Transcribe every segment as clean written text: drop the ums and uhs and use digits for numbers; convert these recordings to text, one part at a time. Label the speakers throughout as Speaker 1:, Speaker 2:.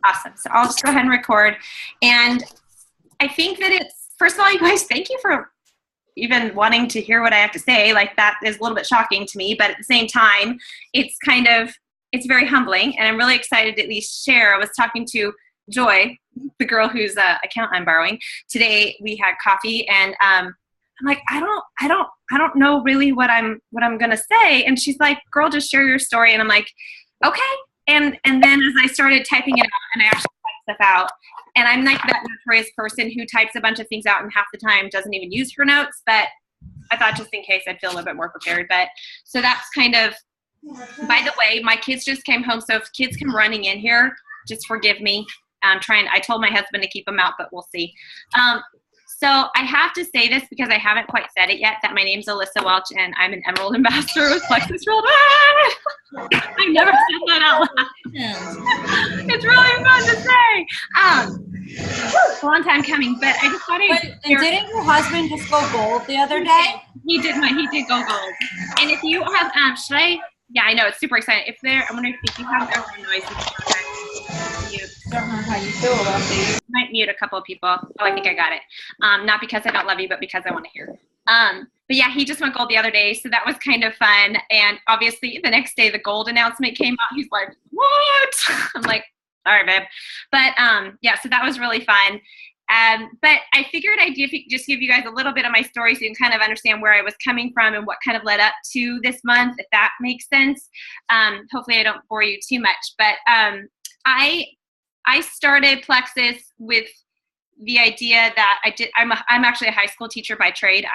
Speaker 1: Awesome. So I'll just go ahead and record. And I think that first of all, you guys, thank you for even wanting to hear what I have to say. Like, that is a little bit shocking to me, but at the same time, it's very humbling, and I'm really excited to at least share. I was talking to Joy, the girl whose account I'm borrowing. Today we had coffee, and I'm like, I don't know really what I'm gonna say. And she's like, girl, just share your story. And I'm like, okay. And then as I started typing it out, and I actually typed stuff out, and I'm like that notorious person who types a bunch of things out and half the time doesn't even use her notes, but I thought just in case I'd feel a little bit more prepared. But so that's kind of, by the way, my kids just came home, so if kids come running in here, just forgive me. I told my husband to keep them out, but we'll see. So I have to say this because I haven't quite said it yet, that my name's Alyssa Welch, and I'm an Emerald Ambassador with Plexus Worldwide. I've never said that out loud. It's really fun to say. A long time coming, but I just thought
Speaker 2: didn't your husband just go gold the other day?
Speaker 1: He did go gold. And if you have, yeah, I know, it's super exciting. I'm wondering if you have background noise.
Speaker 2: I don't know how you feel about these.
Speaker 1: Might mute a couple of people. Oh, I think I got it. Not because I don't love you, but because I want to hear. But yeah, he just went gold the other day, so that was kind of fun. And obviously, the next day, the gold announcement came out. He's like, "What?" I'm like, "All right, babe." But yeah, so that was really fun. But I figured I'd just give you guys a little bit of my story so you can kind of understand where I was coming from and what kind of led up to this month, if that makes sense. Hopefully, I don't bore you too much, but I started Plexus with the idea that I'm actually a high school teacher by trade.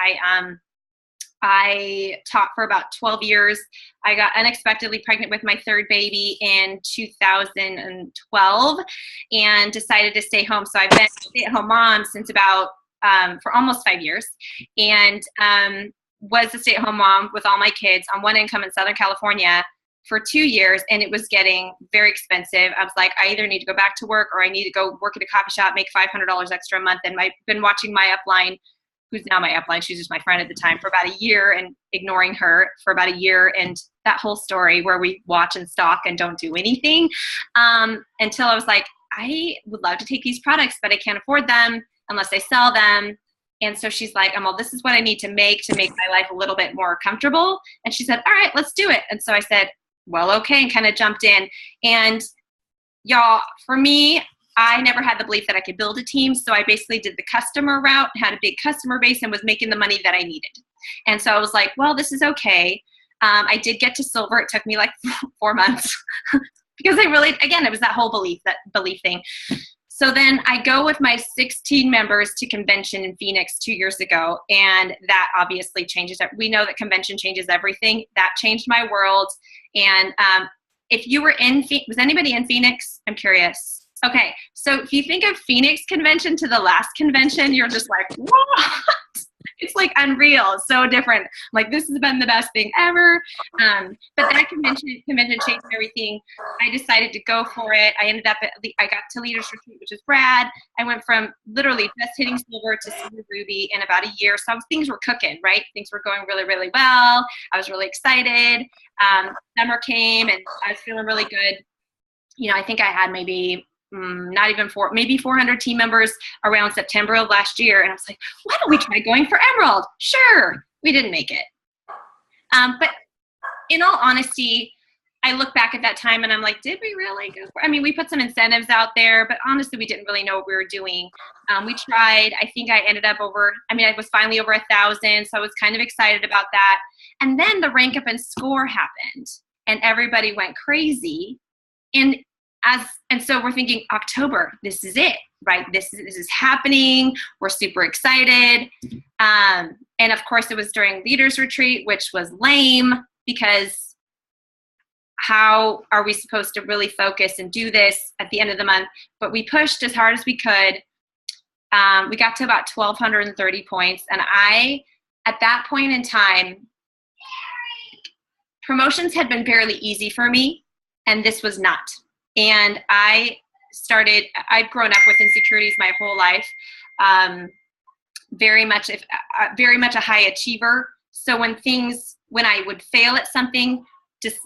Speaker 1: I taught for about 12 years. I got unexpectedly pregnant with my third baby in 2012 and decided to stay home. So I've been a stay-at-home mom since about for almost 5 years, and was a stay-at-home mom with all my kids on one income in Southern California for 2 years, and it was getting very expensive. I was like, I either need to go back to work or I need to go work at a coffee shop, make $500 extra a month. And I've been watching my upline, who's now my upline, she's just my friend at the time, for about a year, and ignoring her for about a year, and that whole story where we watch and stalk and don't do anything, until I was like, I would love to take these products, but I can't afford them unless I sell them. And so she's like, well, this is what I need to make my life a little bit more comfortable. And she said, all right, let's do it. And so I said, well, okay, and kind of jumped in. And y'all, for me, I never had the belief that I could build a team. So I basically did the customer route, had a big customer base, and was making the money that I needed. And so I was like, well, this is okay. I did get to silver. It took me like 4 months because it was that whole belief thing. So then I go with my 16 members to convention in Phoenix 2 years ago, and that obviously changes. We know that convention changes everything. That changed my world. And if you were was anybody in Phoenix? I'm curious. Okay, so if you think of Phoenix convention to the last convention, you're just like, what? It's like unreal. It's so different. Like, this has been the best thing ever. But that convention changed everything. I decided to go for it. I ended up I got to Leaders Retreat, which is rad. I went from literally just hitting silver to silver ruby in about a year. So things were cooking, right? Things were going really, really well. I was really excited. Summer came, and I was feeling really good. You know, I think I had maybe maybe 400 team members around September of last year. And I was like, why don't we try going for Emerald? Sure. We didn't make it. But in all honesty, I look back at that time and I'm like, did we really go for it? I mean, we put some incentives out there, but honestly, we didn't really know what we were doing. We tried. I think I ended up I was finally over 1,000. So I was kind of excited about that. And then the rank up and score happened and everybody went crazy. And so we're thinking, October, this is it, right? This is happening. We're super excited. And of course, it was during Leaders Retreat, which was lame because how are we supposed to really focus and do this at the end of the month? But we pushed as hard as we could. We got to about 1,230 points. And at that point in time, promotions had been fairly easy for me, and this was not. And I'd grown up with insecurities my whole life, very much a high achiever. So when I would fail at something, just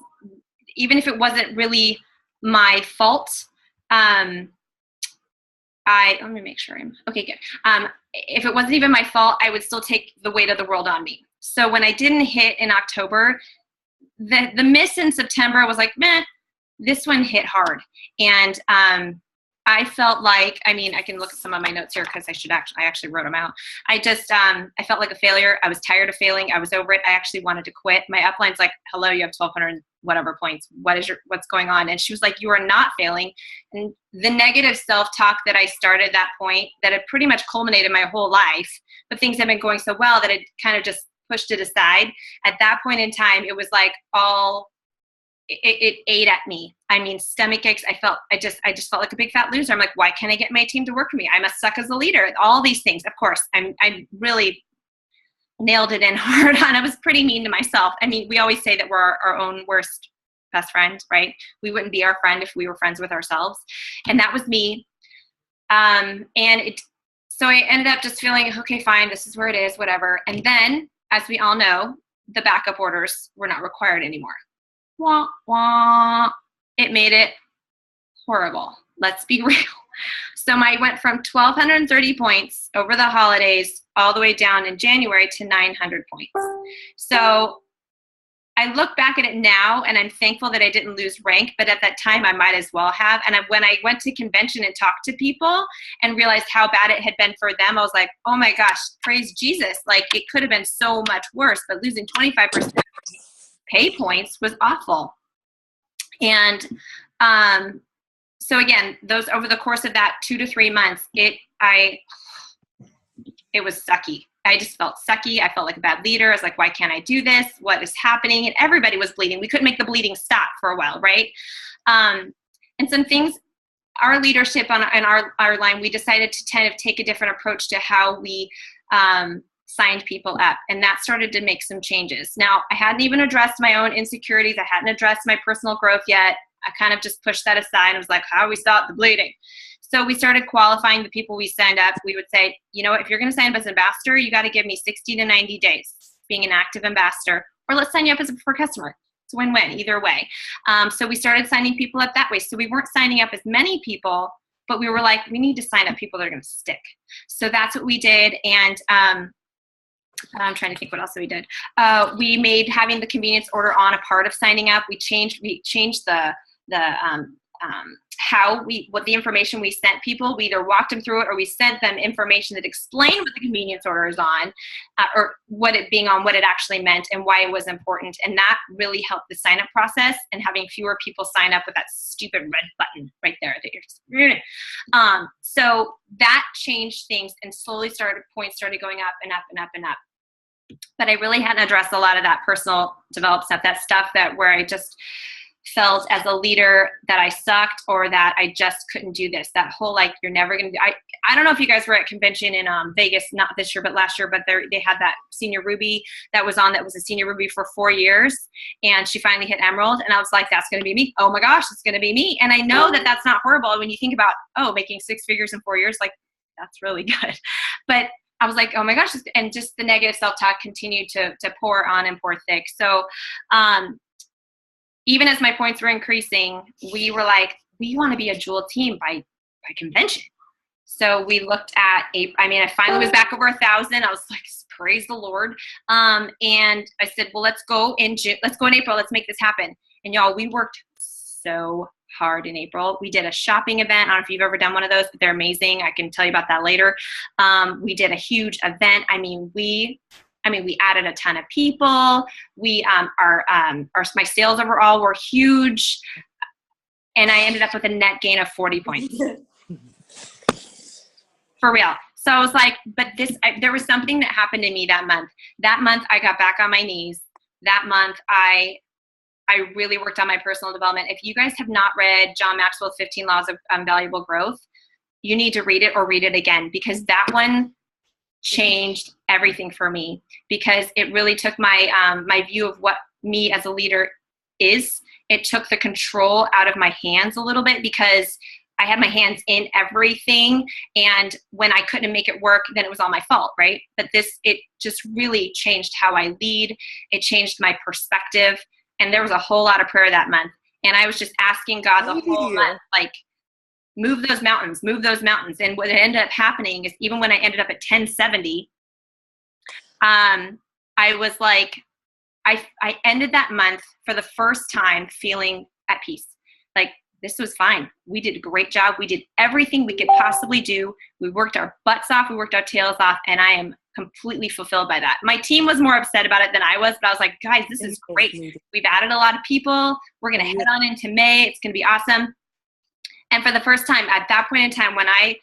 Speaker 1: even if it wasn't really my fault, let me make sure I'm okay. Good. If it wasn't even my fault, I would still take the weight of the world on me. So when I didn't hit in October, the miss in September was like, meh, this one hit hard. And I felt like, I mean, I can look at some of my notes here because I actually wrote them out. I felt like a failure. I was tired of failing. I was over it. I actually wanted to quit. My upline's like, hello, you have 1,200 whatever points. What's going on? And she was like, you are not failing. And the negative self-talk that I started at that point, that had pretty much culminated my whole life, but things have been going so well that it kind of just pushed it aside. At that point in time, it was like it ate at me. I mean, stomach aches. I just felt like a big fat loser. I'm like, why can't I get my team to work for me? I must suck as a leader. All these things. Of course, I really nailed it in hard on. I was pretty mean to myself. I mean, we always say that we're our own worst best friend, right? We wouldn't be our friend if we were friends with ourselves. And that was me. So I ended up just feeling, okay, fine, this is where it is, whatever. And then, as we all know, the backup orders were not required anymore. Wah, wah. It made it horrible. Let's be real. So I went from 1,230 points over the holidays all the way down in January to 900 points. So I look back at it now and I'm thankful that I didn't lose rank, but at that time I might as well have. And when I went to convention and talked to people and realized how bad it had been for them, I was like, oh my gosh, praise Jesus. Like, it could have been so much worse, but losing 25% pay points was awful. And so again, those over the course of that 2 to 3 months, it was sucky. I just felt sucky. I felt like a bad leader. I was like, why can't I do this? What is happening? And everybody was bleeding. We couldn't make the bleeding stop for a while, right? And some things, our leadership on our line, we decided to kind of take a different approach to how we signed people up. And that started to make some changes. Now, I hadn't even addressed my own insecurities. I hadn't addressed my personal growth yet. I kind of just pushed that aside. I was like, how do we stop the bleeding? So we started qualifying the people we signed up. We would say, you know, if you're going to sign up as an ambassador, you got to give me 60 to 90 days being an active ambassador, or let's sign you up as a preferred customer. It's a win-win either way. So we started signing people up that way. So we weren't signing up as many people, but we were like, we need to sign up people that are going to stick. So that's what we did. And I'm trying to think what else we did. We made having the convenience order on a part of signing up. We changed what the information we sent people. We either walked them through it or we sent them information that explained what the convenience order is on, or what it actually meant and why it was important. And that really helped the sign up process and having fewer people sign up with that stupid red button right there that you're just, so that changed things, and slowly points started going up and up and up and up. But I really hadn't addressed a lot of that personal development stuff, that stuff where I just felt as a leader that I sucked, or that I just couldn't do this. That whole, like, you're never going to do, I don't know if you guys were at convention in Vegas, not this year, but last year, but they had that senior Ruby that was a senior Ruby for 4 years, and she finally hit Emerald. And I was like, that's going to be me. Oh my gosh, it's going to be me. And I know that that's not horrible when you think about, making 6 figures in 4 years, like, that's really good. But I was like, oh my gosh, and just the negative self-talk continued to pour on and pour thick. So even as my points were increasing, we were like, we want to be a jewel team by convention. So we looked at, I finally was back over 1,000. I was like, praise the Lord. And I said, well, let's go in April. Let's make this happen. And y'all, we worked so hard in April. We did a shopping event. I don't know if you've ever done one of those, but they're amazing. I can tell you about that later. We did a huge event. We added a ton of people. My sales overall were huge. And I ended up with a net gain of 40 points. For real. So I was like, but there was something that happened to me that month. That month I got back on my knees. That month I really worked on my personal development. If you guys have not read John Maxwell's 15 Laws of Valuable Growth, you need to read it or read it again, because that one changed everything for me, because it really took my view of what me as a leader is. It took the control out of my hands a little bit, because I had my hands in everything, and when I couldn't make it work, then it was all my fault, right? But it just really changed how I lead. It changed my perspective, and there was a whole lot of prayer that month. And I was just asking God the whole month, like, move those mountains, move those mountains. And what ended up happening is even when I ended up at 1070, I was like, I ended that month for the first time feeling at peace. Like, this was fine. We did a great job. We did everything we could possibly do. We worked our butts off. We worked our tails off. And I am completely fulfilled by that. My team was more upset about it than I was, but I was like, guys, this is great. We've added a lot of people. We're going to head on into May. It's going to be awesome. And for the first time at that point in time, when I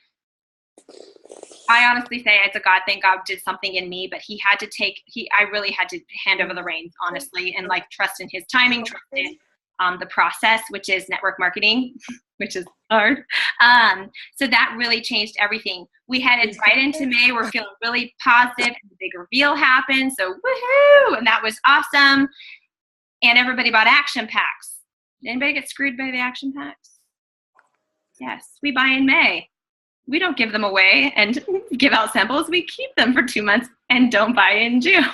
Speaker 1: honestly say it's a God thing. God did something in me, but I really had to hand over the reins, honestly, and like trust in his timing, trust in the process, which is network marketing, which is hard. So that really changed everything. We headed right into May. We're feeling really positive. The big reveal happened. So woohoo! And that was awesome. And everybody bought action packs. Did anybody get screwed by the action packs? Yes, we buy in May. We don't give them away and give out samples. We keep them for 2 months and don't buy in June.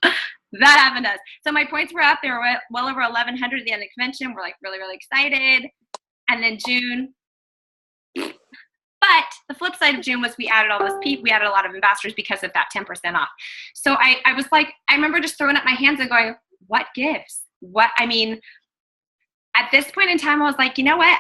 Speaker 1: That happened to us. So my points were up. They were well over 1,100 at the end of the convention. We're like really, really excited. And then June. But the flip side of June was we added all those people. We added a lot of ambassadors because of that 10% off. So I was like, I remember just throwing up my hands and going, what gives? At this point in time, I was like, you know what?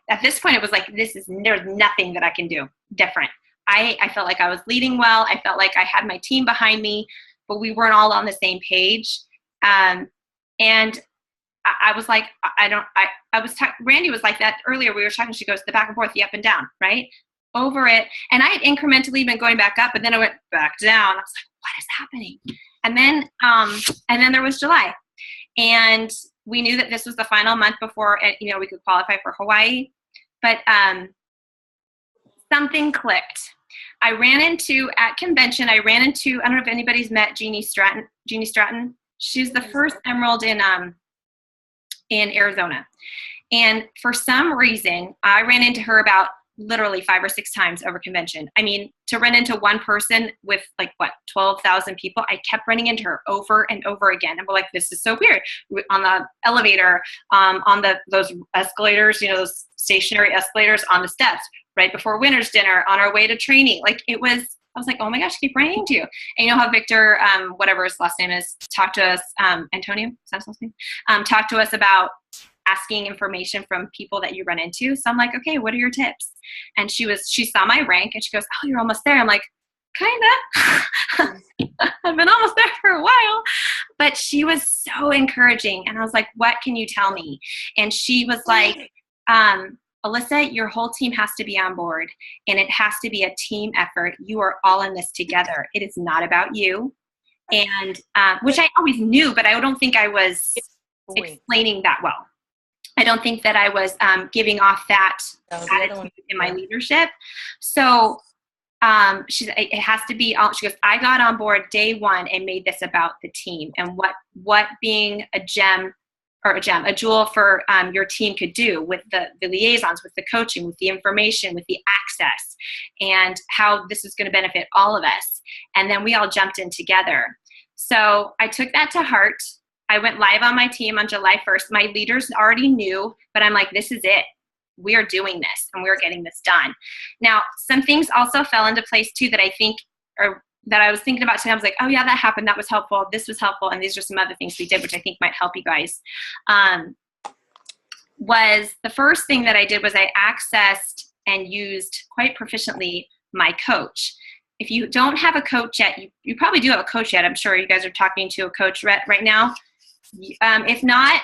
Speaker 1: At this point, it was like, there's nothing that I can do different. I felt like I was leading well. I felt like I had my team behind me, but we weren't all on the same page. And I was like, Randy was like that earlier. We were talking, she goes, the back and forth, the up and down, right? Over it. And I had incrementally been going back up, but then I went back down. I was like, what is happening? And then there was July. And we knew that this was the final month before, we could qualify for Hawaii, but something clicked. At convention, I don't know if anybody's met Jeannie Stratton. She's the first Emerald in Arizona. And for some reason, I ran into her about literally 5 or 6 times over convention. I mean, to run into one person with 12,000 people, I kept running into her over and over again. And we're like, this is so weird. On the elevator, on those escalators, those stationary escalators, on the steps, right before winter's dinner, on our way to training. I was like, oh my gosh, I keep running into you. And you know how Victor, whatever his last name is, talked to us, Antonio, is that his last name? Talked to us about asking information from people that you run into. So I'm like, okay, what are your tips? And she saw my rank and she goes, oh, you're almost there. I'm like, kinda. I've been almost there for a while. But she was so encouraging. And I was like, what can you tell me? And she was like, Alyssa, your whole team has to be on board and it has to be a team effort. You are all in this together. It is not about you. And which I always knew, but I don't think I was explaining that well. I don't think that I was giving off that attitude in my leadership. So it has to be, she goes, I got on board day one and made this about the team and what being a jewel for your team could do with the liaisons, with the coaching, with the information, with the access, and how this is going to benefit all of us. And then we all jumped in together. So I took that to heart. I went live on my team on July 1st. My leaders already knew, but I'm like, this is it. We are doing this and we're getting this done. Now, some things also fell into place too that I think that I was thinking about today. I was like, oh yeah, that happened. That was helpful. This was helpful. And these are some other things we did, which I think might help you guys. Was the first thing that I did was I accessed and used quite proficiently my coach. If you don't have a coach yet, you probably do have a coach yet. I'm sure you guys are talking to a coach right now. If not,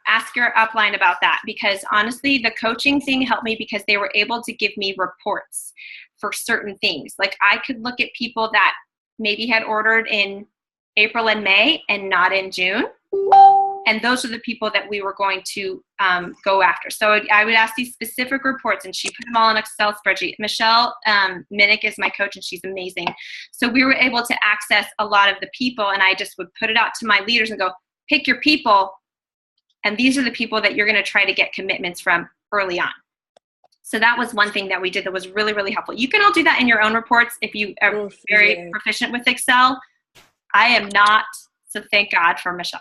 Speaker 1: ask your upline about that, because honestly, the coaching thing helped me because they were able to give me reports for certain things. Like I could look at people that maybe had ordered in April and May and not in June. And those are the people that we were going to go after. So I would ask these specific reports and she put them all in an Excel spreadsheet. Michelle Minnick is my coach and she's amazing. So we were able to access a lot of the people and I just would put it out to my leaders and go, pick your people. And these are the people that you're going to try to get commitments from early on. So that was one thing that we did that was really, really helpful. You can all do that in your own reports if you are very proficient with Excel. I am not, so thank God for Michelle.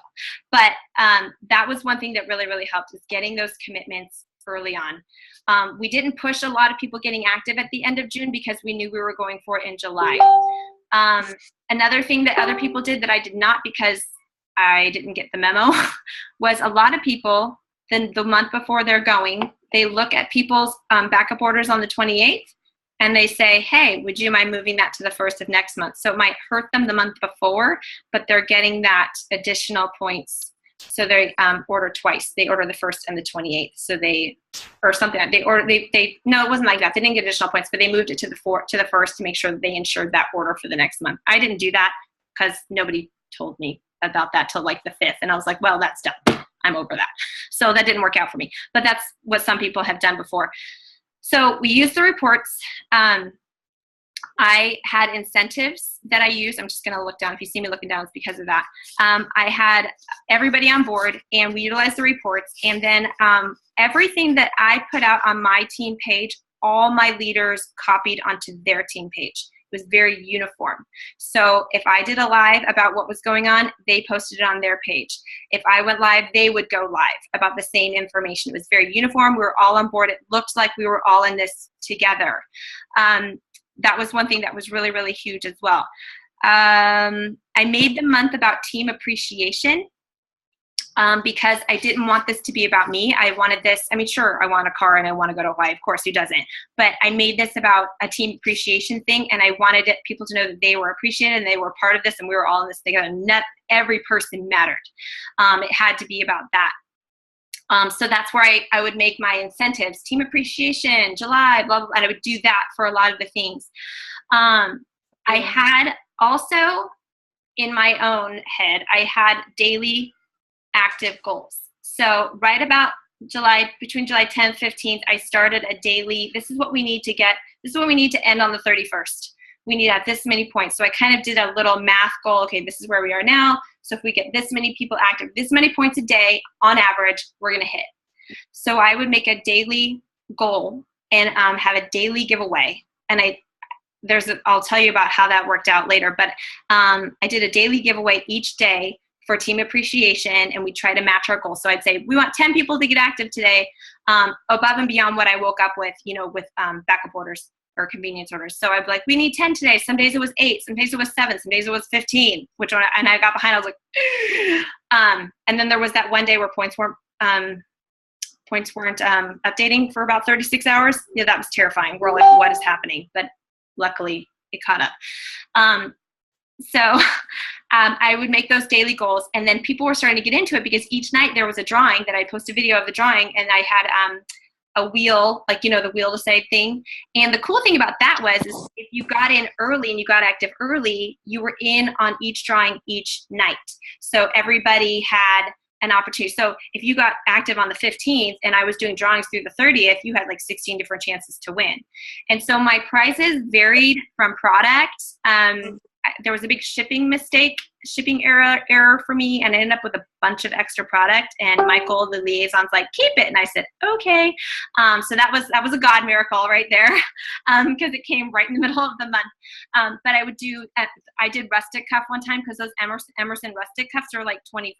Speaker 1: But that was one thing that really, really helped, is getting those commitments early on. We didn't push a lot of people getting active at the end of June because we knew we were going for it in July. Another thing that other people did that I did not because I didn't get the memo was a lot of people, then the month before they're going, they look at people's backup orders on the 28th and they say, hey, would you mind moving that to the 1st of next month? So it might hurt them the month before, but they're getting that additional points. So they order twice. They order the 1st and the 28th. So they, or something. No, it wasn't like that. They didn't get additional points, but they moved it to the 1st to make sure that they insured that order for the next month. I didn't do that because nobody told me about that till like the 5th. And I was like, well, that's done. I'm over that. So that didn't work out for me. But that's what some people have done before. So we used the reports. I had incentives that I used. I'm just going to look down. If you see me looking down, it's because of that. I had everybody on board, and we utilized the reports. And then everything that I put out on my team page, all my leaders copied onto their team page. It was very uniform. So if I did a live about what was going on, they posted it on their page. If I went live, they would go live about the same information. It was very uniform. We were all on board. It looked like we were all in this together. That was one thing that was really, really huge as well. I made the month about team appreciation because I didn't want this to be about me. I wanted this, I mean, sure, I want a car and I want to go to Hawaii, of course, who doesn't? But I made this about a team appreciation thing, and I wanted people to know that they were appreciated and they were part of this, and we were all in this together. Not every person mattered. It had to be about that. So that's where I would make my incentives, team appreciation, July, blah, blah, blah, and I would do that for a lot of the things. I had also, in my own head, I had daily active goals. So right about between July 10th, 15th, I started a daily, this is what we need to get, this is what we need to end on the 31st. We need to have this many points. So I kind of did a little math goal. Okay, this is where we are now. So if we get this many people active, this many points a day on average, we're going to hit. So I would make a daily goal and have a daily giveaway. And I'll tell you about how that worked out later. But I did a daily giveaway each day for team appreciation, and we try to match our goals. So I'd say we want 10 people to get active today, above and beyond what I woke up with, with backup orders or convenience orders. So I'd be like, we need 10 today. Some days it was 8, some days it was 7, some days it was 15, and I got behind. I was like, and then there was that one day where points weren't updating for about 36 hours. Yeah, that was terrifying. We're like, what is happening? But luckily it caught up. So I would make those daily goals, and then people were starting to get into it because each night there was a drawing that I posted a video of the drawing, and I had a wheel, like, the wheel to save thing. And the cool thing about that is if you got in early and you got active early, you were in on each drawing each night. So everybody had an opportunity. So if you got active on the 15th and I was doing drawings through the 30th, you had like 16 different chances to win. And so my prizes varied from product. There was a big shipping error for me, and I ended up with a bunch of extra product, and Michael, the liaison's like, keep it. And I said, okay. So that was a God miracle right there, because it came right in the middle of the month. But I did rustic cuff one time because those Emerson rustic cuffs are like $25.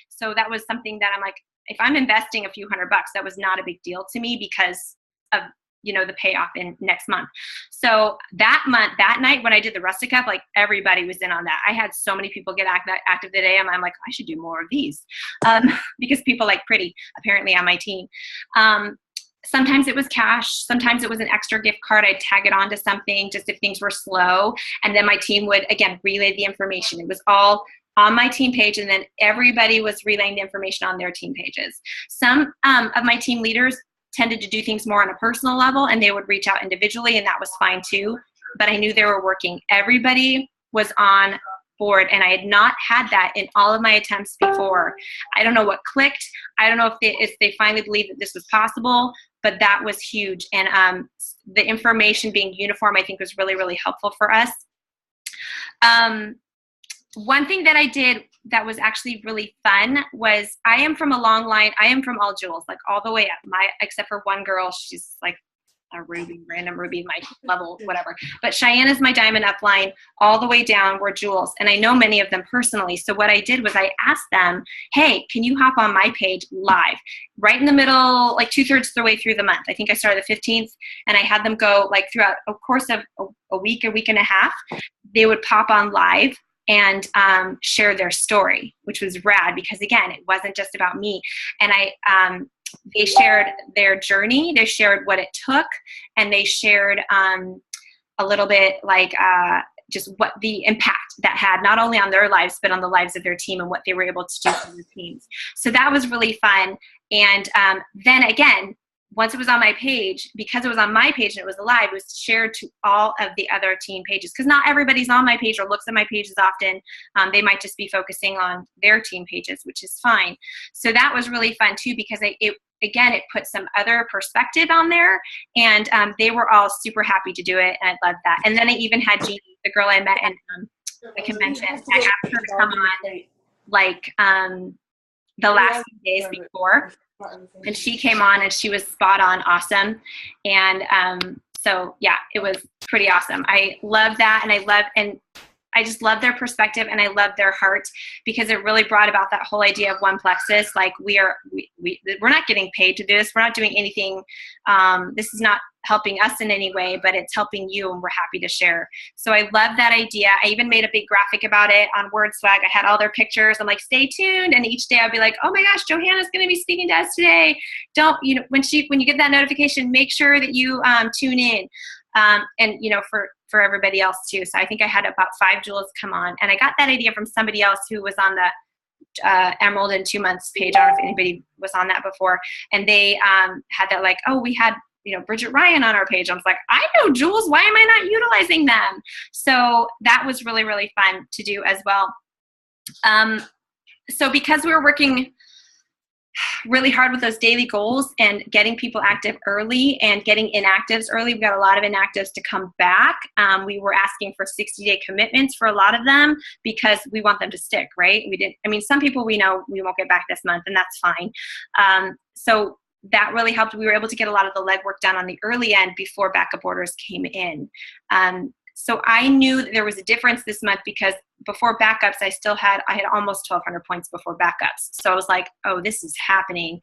Speaker 1: So that was something that I'm like, if I'm investing a few $100, that was not a big deal to me because of the payoff in next month. So that night when I did the rustic cup, like everybody was in on that. I had so many people get active today. I'm like, I should do more of these, because people like pretty apparently on my team. Sometimes it was cash. Sometimes it was an extra gift card. I'd tag it onto something just if things were slow. And then my team would, again, relay the information. It was all on my team page, and then everybody was relaying the information on their team pages. Some of my team leaders tended to do things more on a personal level, and they would reach out individually, and that was fine too. But I knew they were working. Everybody was on board, and I had not had that in all of my attempts before. I don't know what clicked. I don't know if they finally believed that this was possible, but that was huge. And the information being uniform, I think, was really, really helpful for us. One thing that I did that was actually really fun was, I am from a long line. I am from all jewels, like all the way up. Except for one girl, she's like a ruby, random ruby, my level, whatever. But Cheyenne is my diamond upline. All the way down were Jules. And I know many of them personally. So what I did was I asked them, hey, can you hop on my page live? Right in the middle, like 2/3 of the way through the month. I think I started the 15th, and I had them go like throughout a course of a week and a half. They would pop on live and share their story, which was rad because, again, it wasn't just about me. And they shared their journey, they shared what it took, and they shared a little bit like just what the impact that had not only on their lives, but on the lives of their team and what they were able to do for their teams. So that was really fun. And then again, once it was on my page, because it was on my page and it was live, it was shared to all of the other team pages. Because not everybody's on my page or looks at my pages often. They might just be focusing on their team pages, which is fine. So that was really fun too, because it put some other perspective on there, and they were all super happy to do it, and I loved that. And then I even had Jeannie, the girl I met in the convention. I asked her to come on like the last few days before. And she came on and she was spot on awesome. And so, yeah, it was pretty awesome. I love that. And I just love their perspective, and I love their heart, because it really brought about that whole idea of One Plexus. Like we're not getting paid to do this. We're not doing anything. This is not helping us in any way, but it's helping you, and we're happy to share. So I love that idea. I even made a big graphic about it on WordSwag. I had all their pictures. I'm like, stay tuned. And each day I'd be like, oh my gosh, Johanna's going to be speaking to us today. When you get that notification, make sure that you tune in. And for everybody else too. So I think I had about 5 jewels come on, and I got that idea from somebody else who was on the Emerald in 2 months page. I don't know if anybody was on that before. And they had that like, oh, we had, Bridget Ryan on our page. I was like, I know jewels. Why am I not utilizing them? So that was really, really fun to do as well. So because we were working really hard with those daily goals and getting people active early and getting inactives early. We got a lot of inactives to come back. We were asking for 60-day commitments for a lot of them because we want them to stick, right? Some people we know we won't get back this month, and that's fine. So that really helped. We were able to get a lot of the legwork done on the early end before backup orders came in. So I knew that there was a difference this month because before backups, I had almost 1,200 points before backups. So I was like, oh, this is happening.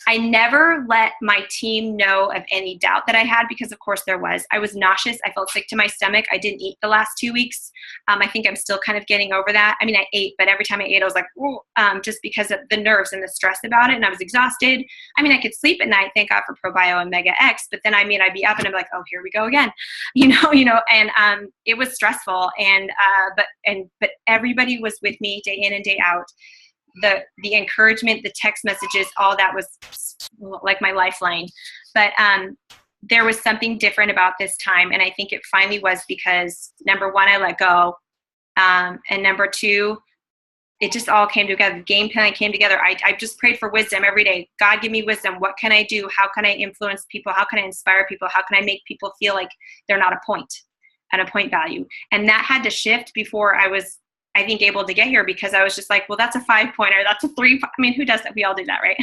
Speaker 1: I never let my team know of any doubt that I had because, of course, there was. I was nauseous. I felt sick to my stomach. I didn't eat the last 2 weeks. I think I'm still kind of getting over that. I ate, but every time I ate, I was like, oh, just because of the nerves and the stress about it, and I was exhausted. I could sleep at night, thank God for ProBio and Mega X, but then I'd be up and I'd be like, oh, here we go again, and it was stressful, but everybody was with me day in and day out. The encouragement, the text messages, all that was like my lifeline. But there was something different about this time. And I think it finally was because, number one, I let go. And number two, it just all came together. The game plan came together. I just prayed for wisdom every day. God, give me wisdom. What can I do? How can I influence people? How can I inspire people? How can I make people feel like they're not at a point value? And that had to shift before I was, I think, able to get here, because I was just like, well, that's a 5-pointer. That's a 3. Who does that? We all do that, right?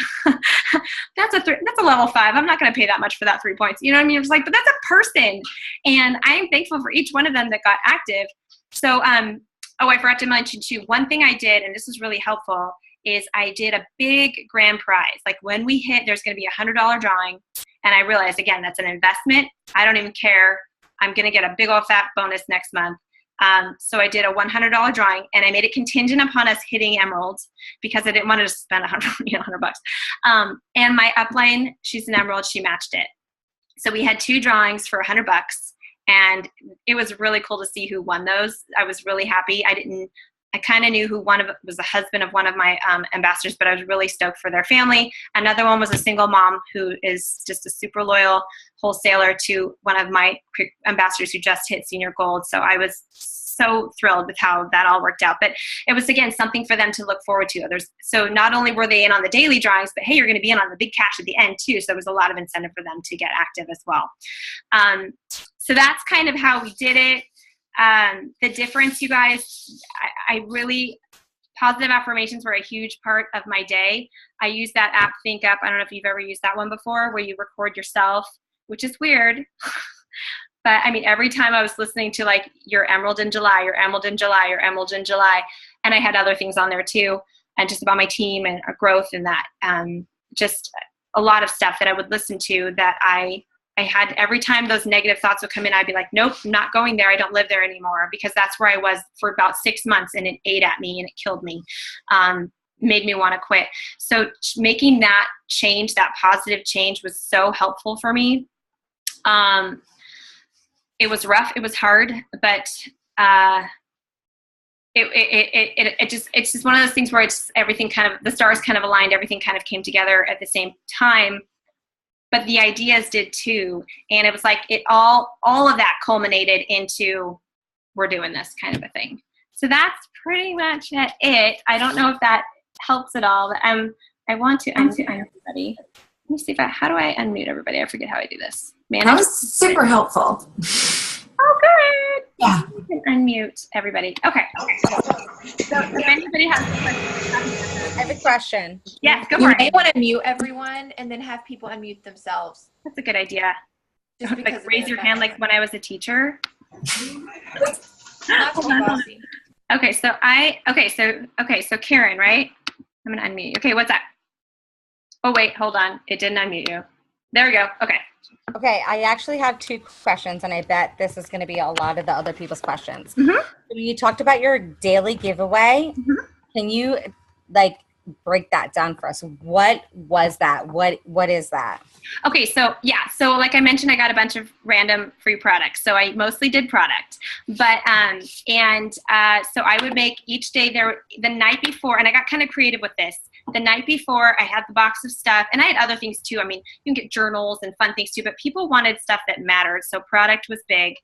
Speaker 1: That's a level 5. I'm not going to pay that much for that 3 points. You know what I mean? It's like, but that's a person. And I am thankful for each one of them that got active. So, I forgot to mention too, one thing I did, and this was really helpful, is I did a big grand prize. Like when we hit, there's going to be a $100 drawing. And I realized, again, that's an investment. I don't even care. I'm going to get a big old fat bonus next month. So I did a $100 drawing, and I made it contingent upon us hitting emeralds because I didn't want to spend $100 bucks. And my upline, she's an emerald, she matched it. So we had 2 drawings for $100 bucks, and it was really cool to see who won those. I was really happy. I kind of knew who was the husband of one of my ambassadors, but I was really stoked for their family. Another one was a single mom who is just a super loyal wholesaler to one of my ambassadors who just hit senior gold. So I was so thrilled with how that all worked out. But it was, again, something for them to look forward to. So not only were they in on the daily drawings, but hey, you're going to be in on the big cash at the end too. So there was a lot of incentive for them to get active as well. So that's kind of how we did it. The difference, you guys, I really, positive affirmations were a huge part of my day. I use that app, Think Up. I don't know if you've ever used that one before, where you record yourself which is weird. But I mean, every time I was listening to like your Emerald in July, your Emerald in July, your Emerald in July, and I had other things on there too, and just about my team and growth and that, just a lot of stuff that I would listen to that I had every time those negative thoughts would come in, I'd be like, nope, I'm not going there. I don't live there anymore, because that's where I was for about 6 months, and it ate at me and it killed me, made me want to quit. So making that change, that positive change, was so helpful for me. It was rough. It was hard, but it's just one of those things where it's everything kind of, the stars kind of aligned, everything kind of came together at the same time. But the ideas did too. And it was like all of that culminated into, we're doing this kind of a thing. So that's pretty much it. I don't know if that helps at all, but I want to unmute everybody. Let me see how do I unmute everybody? I forget how I do this.
Speaker 2: That was super helpful.
Speaker 1: Oh, good.
Speaker 2: Yeah.
Speaker 1: You can unmute everybody. Okay. So if anybody has a question.
Speaker 3: I have a question.
Speaker 1: Yes, go
Speaker 3: You
Speaker 1: for it.
Speaker 3: may want to mute everyone and then have people unmute themselves.
Speaker 1: That's a good idea.
Speaker 3: Just because
Speaker 1: Like raise your hand like when I was a teacher.
Speaker 3: Not too bossy.
Speaker 1: Okay, so Karen, right? I'm gonna unmute you. Okay, what's that? Oh wait, hold on. It didn't unmute you. There we go. Okay.
Speaker 3: Okay, I actually have 2 questions, and I bet this is going to be a lot of the other people's questions.
Speaker 1: Mm-hmm.
Speaker 3: You talked about your daily giveaway.
Speaker 1: Mm-hmm.
Speaker 3: Can you break that down for us? What was that? What is that?
Speaker 1: Okay, so like I mentioned, I got a bunch of random free products. So I mostly did product, but so I would make each day the night before, and I got kind of creative with this. The night before, I had the box of stuff, and I had other things too. I mean, you can get journals and fun things too, but people wanted stuff that mattered. So product was big.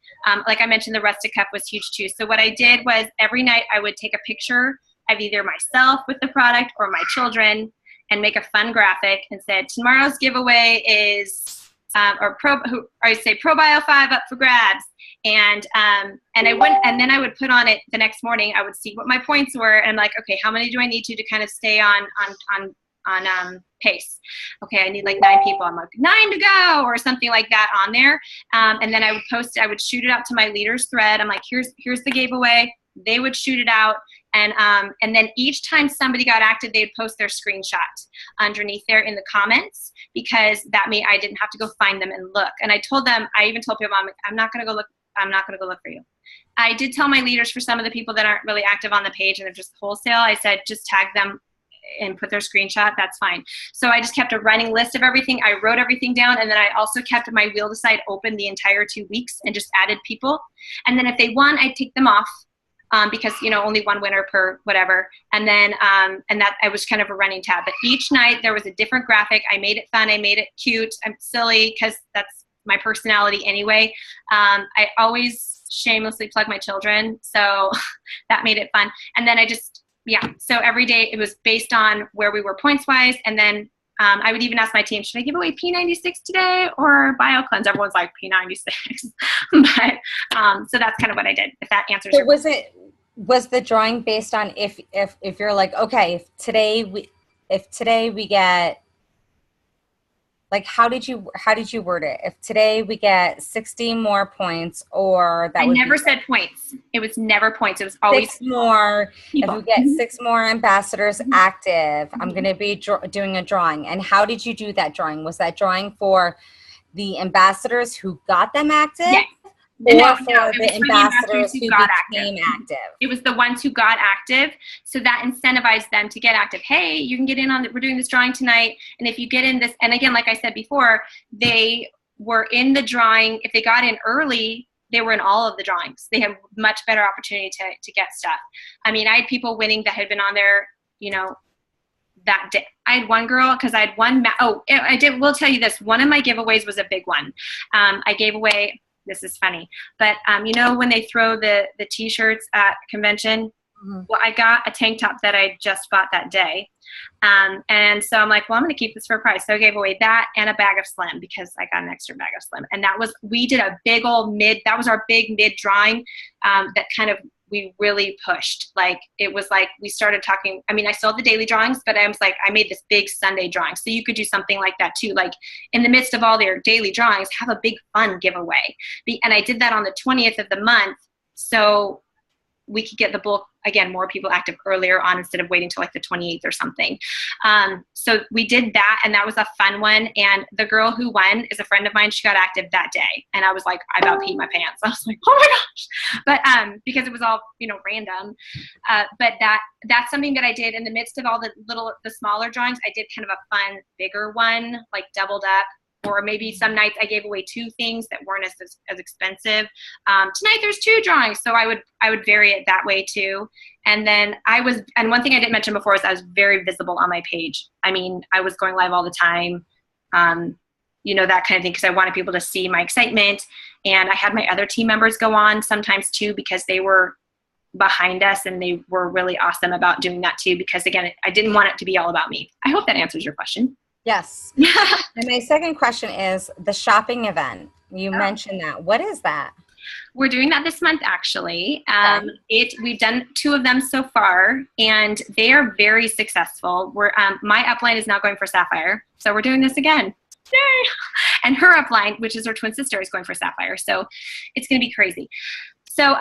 Speaker 1: Like I mentioned, the rustic cup was huge too. So what I did was every night I would take a picture of either myself with the product or my children, and make a fun graphic and said, tomorrow's giveaway is, ProBio 5 up for grabs. And then I would put on it the next morning. I would see what my points were, and I'm like, okay, how many do I need to kind of stay on pace? Okay, I need like 9 people. I'm like 9 to go, or something like that on there. And then I would post it. I would shoot it out to my leaders thread. I'm like, here's the giveaway. They would shoot it out. And then each time somebody got active, they'd post their screenshot underneath there in the comments, because that meant I didn't have to go find them and look. And I even told people, I'm not going to go look for you. I did tell my leaders, for some of the people that aren't really active on the page and they're just wholesale, I said, just tag them and put their screenshot. That's fine. So I just kept a running list of everything. I wrote everything down. And then I also kept my wheel to side open the entire 2 weeks and just added people. And then if they won, I'd take them off. Because, only one winner per whatever. And then, and that I was kind of a running tab. But each night there was a different graphic. I made it fun. I made it cute. I'm silly because that's my personality anyway. I always shamelessly plug my children. So that made it fun. And then so every day it was based on where we were points wise. And then I would even ask my team, should I give away P96 today or BioCleanse? Everyone's like P96. But so that's kind of what I did, if that answers your question.
Speaker 3: Was the drawing based on if you're like, okay, if today we get, like, how did you word it? If today we get 60 more points, or that I
Speaker 1: never said points. It was never points. It was always
Speaker 3: 6 more. People. If we get 6 more ambassadors active, I'm going to be doing a drawing. And how did you do that drawing? Was that drawing for the ambassadors who got them active?
Speaker 1: Yes.
Speaker 3: Or for the ambassadors who became active?
Speaker 1: It was the ones who got active. So that incentivized them to get active. Hey, you can get in on it. We're doing this drawing tonight. And if you get in this, and again, like I said before, they were in the drawing. If they got in early, they were in all of the drawings. They had much better opportunity to get stuff. I mean, I had people winning that had been on there, that day. I had one girl, because I had one, we'll tell you this. One of my giveaways was a big one. I gave away, this is funny, but when they throw the t-shirts at convention, well, I got a tank top that I just bought that day. And so I'm like, well, I'm going to keep this for a price. So I gave away that and a bag of Slim, because I got an extra bag of Slim. And we did a big old that was our big mid drawing, that kind of we really pushed. Like, it was like we started talking. I mean, I still have the daily drawings, but I was like, I made this big Sunday drawing. So you could do something like that too. Like, in the midst of all their daily drawings, have a big fun giveaway. And I did that on the 20th of the month. So we could get the bulk, again, more people active earlier on instead of waiting till like the 28th or something. So we did that, and that was a fun one. And the girl who won is a friend of mine. She got active that day. And I was like, I about peed my pants. I was like, oh my gosh. But because it was all, random. But that's something that I did in the midst of all the smaller drawings. I did kind of a fun, bigger one, like doubled up. Or maybe some nights I gave away 2 things that weren't as expensive. Tonight there's 2 drawings, so I would vary it that way too. And then and one thing I didn't mention before is I was very visible on my page. I mean, I was going live all the time, that kind of thing, because I wanted people to see my excitement. And I had my other team members go on sometimes too, because they were behind us and they were really awesome about doing that too, because again, I didn't want it to be all about me. I hope that answers your question.
Speaker 3: Yes. And my second question is the shopping event. You mentioned that. What is that?
Speaker 1: We're doing that this month, actually. We've done 2 of them so far, and they are very successful. My upline is now going for Sapphire, so we're doing this again. Yay! And her upline, which is her twin sister, is going for Sapphire. So it's going to be crazy. So